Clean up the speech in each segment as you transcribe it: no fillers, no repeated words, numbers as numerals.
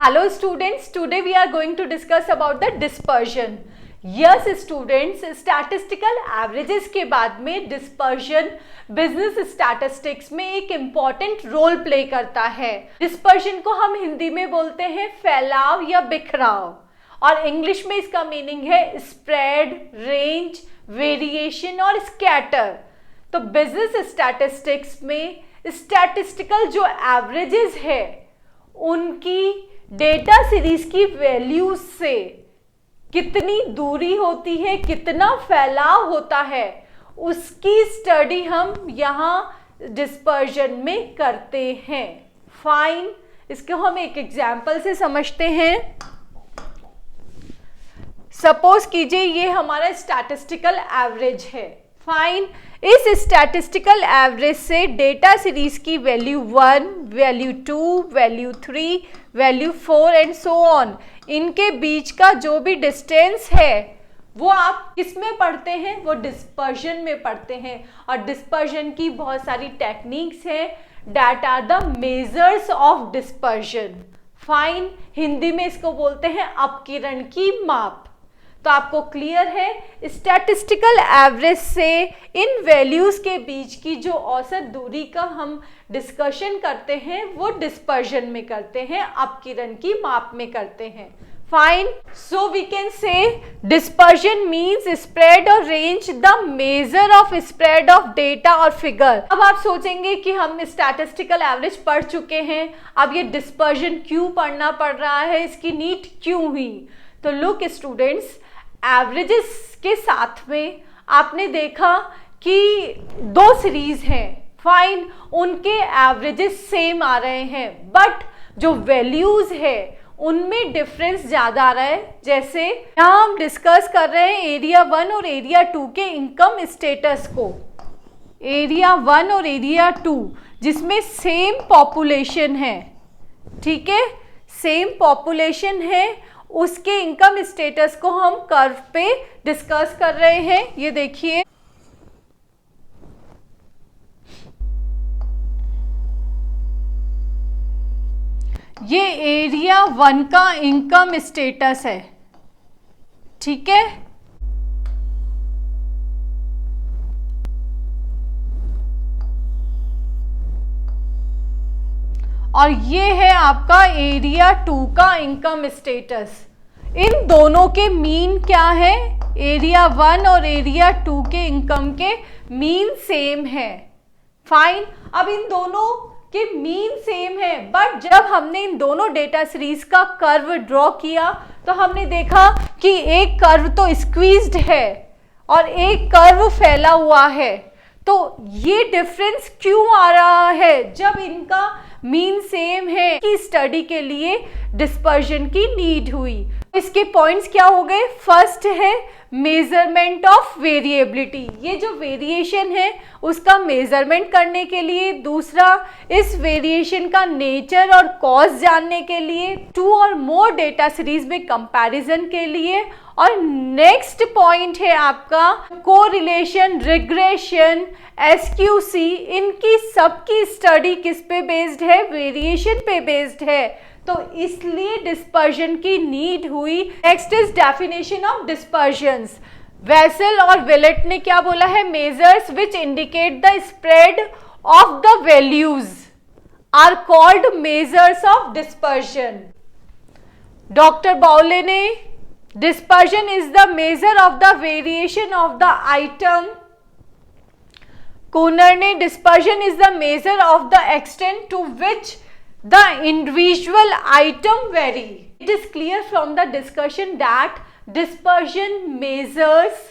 Hello students, today we are going to discuss about the dispersion. Yes students, statistical averages के बाद में dispersion business statistics में एक important role play करता है. Dispersion को हम हिंदी में बोलते हैं फैलाव या बिखराव और इंग्लिश में इसका मीनिंग है spread, range, variation और scatter. तो business statistics में statistical जो averages है उनकी डेटा सीरीज की वैल्यूज से कितनी दूरी होती है, कितना फैलाव होता है, उसकी स्टडी हम यहाँ डिस्पर्जन में करते हैं. फाइन, इसको हम एक एग्जाम्पल से समझते हैं. सपोज कीजिए ये हमारा स्टैटिस्टिकल एवरेज है. फाइन, इस स्टैटिस्टिकल एवरेज से डेटा सीरीज की value 1, value 2, value 3, value 4 and so on, इनके बीच का जो भी डिस्टेंस है वो आप किस में पढ़ते हैं, वो डिस्पर्जन में पढ़ते हैं. और डिस्पर्जन की बहुत सारी टेक्निक्स हैं, that are the measures of dispersion. Fine, Hindi में इसको बोलते हैं अपकिरण की माप. तो आपको क्लियर है, स्टैटिस्टिकल एवरेज से इन वैल्यूज के बीच की जो औसत दूरी का हम डिस्कशन करते हैं वो डिस्पर्जन में करते हैं, अपकिरण की माप में करते हैं. Fine, so we can say dispersion means spread और range the measure of spread of data और फिगर. अब आप सोचेंगे कि हम स्टैटिस्टिकल एवरेज पढ़ चुके हैं, अब ये डिस्पर्जन क्यों पढ़ना पड़ रहा है, इसकी नीड क्यों हुई. तो लुक स्टूडेंट्स, एवरेजेस के साथ में आपने देखा कि दो सीरीज हैं. फाइन, उनके एवरेजेस सेम आ रहे हैं बट जो वैल्यूज है उनमें डिफरेंस ज्यादा आ रहा है. जैसे यहाँ हम डिस्कस कर रहे हैं एरिया 1 और एरिया 2 के इनकम स्टेटस को. एरिया 1 और एरिया 2 जिसमें सेम पॉपुलेशन है, ठीक है, सेम पॉपुलेशन है, उसके इनकम स्टेटस को हम कर्व पे डिस्कस कर रहे हैं. ये देखिए, ये एरिया 1 का इनकम स्टेटस है, ठीक है. और ये है आपका एरिया 2 का इनकम स्टेटस. इन दोनों के मीन क्या है, एरिया 1 और एरिया 2 के इनकम के मीन सेम है. फाइन, अब इन दोनों के मीन सेम है बट जब हमने इन दोनों डेटा सीरीज का कर्व ड्रॉ किया तो हमने देखा कि एक कर्व तो स्क्वीज्ड है और एक कर्व फैला हुआ है. तो ये डिफरेंस क्यों आ रहा है जब इनका मीन सेम है, कि स्टडी के लिए डिस्पर्जन की नीड हुई. इसके पॉइंट्स क्या हो गए, फर्स्ट है मेजरमेंट ऑफ वेरिएबिलिटी, ये जो वेरिएशन है उसका मेजरमेंट करने के लिए. दूसरा, इस वेरिएशन का नेचर और कॉज जानने के लिए. 2 और मोर डेटा सीरीज में कंपैरिजन के लिए. और नेक्स्ट पॉइंट है आपका कोरिलेशन, रिग्रेशन, एसक्यूसी, इनकी सबकी स्टडी किस पे बेस्ड है, वेरिएशन पे बेस्ड है. तो इसलिए डिस्पर्जन की नीड हुई. Next is definition of dispersions. Wessel और विलेट ने क्या बोला है, measures which indicate the spread of the values are called measures of dispersion. Doctor Bowley ने dispersion is the measure of the variation of the item. Kuhner ne dispersion is the measure of the extent to which the individual item vary. It is clear from the discussion that dispersion measures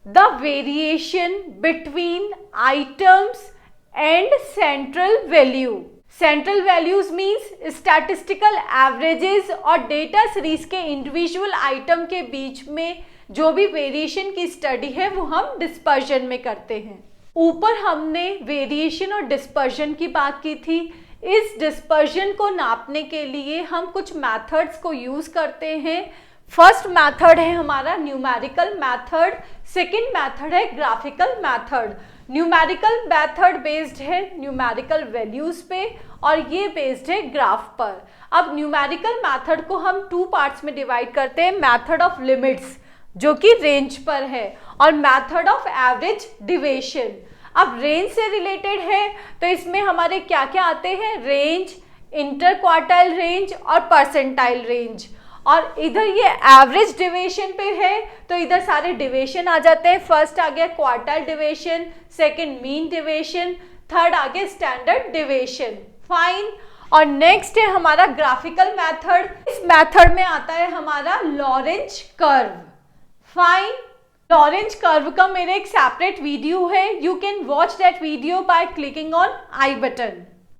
the variation between items and central value. Central values means statistical averages और data series के individual item के बीच में जो भी variation की study है वो हम डिस्पर्जन में करते हैं. ऊपर हमने वेरिएशन और डिस्पर्जन की बात की थी. इस डिस्पर्जन को नापने के लिए हम कुछ मेथड्स को यूज करते हैं. फर्स्ट मेथड है हमारा न्यूमेरिकल मेथड, सेकंड मेथड है graphical method. Numerical method based है न्यूमेरिकल वैल्यूज पे और ये बेस्ड है ग्राफ पर। अब न्यूमेरिकल मेथड को हम 2 पार्ट्स में डिवाइड करते हैं, मेथड ऑफ लिमिट्स जो कि रेंज पर है और मेथड ऑफ एवरेज डिविएशन। अब रेंज से रिलेटेड है तो इसमें हमारे क्या क्या आते हैं, रेंज, इंटर क्वार्टाइल रेंज और परसेंटाइल रेंज। और इधर ये एवरेज डिविएशन पे है तो इधर सारे डिविएशन आ जाते हैं। फर्स्ट आ गया quartile deviation, second mean deviation, third आ गया स्टैंडर्ड डिविएशन। फाइन। और नेक्स्ट है हमारा ग्राफिकल मेथड। इस मेथड में आता है हमारा Lorentz curve. Fine. Lorentz curve का मेरा एक सेपरेट वीडियो है, you can watch that video by clicking on I button.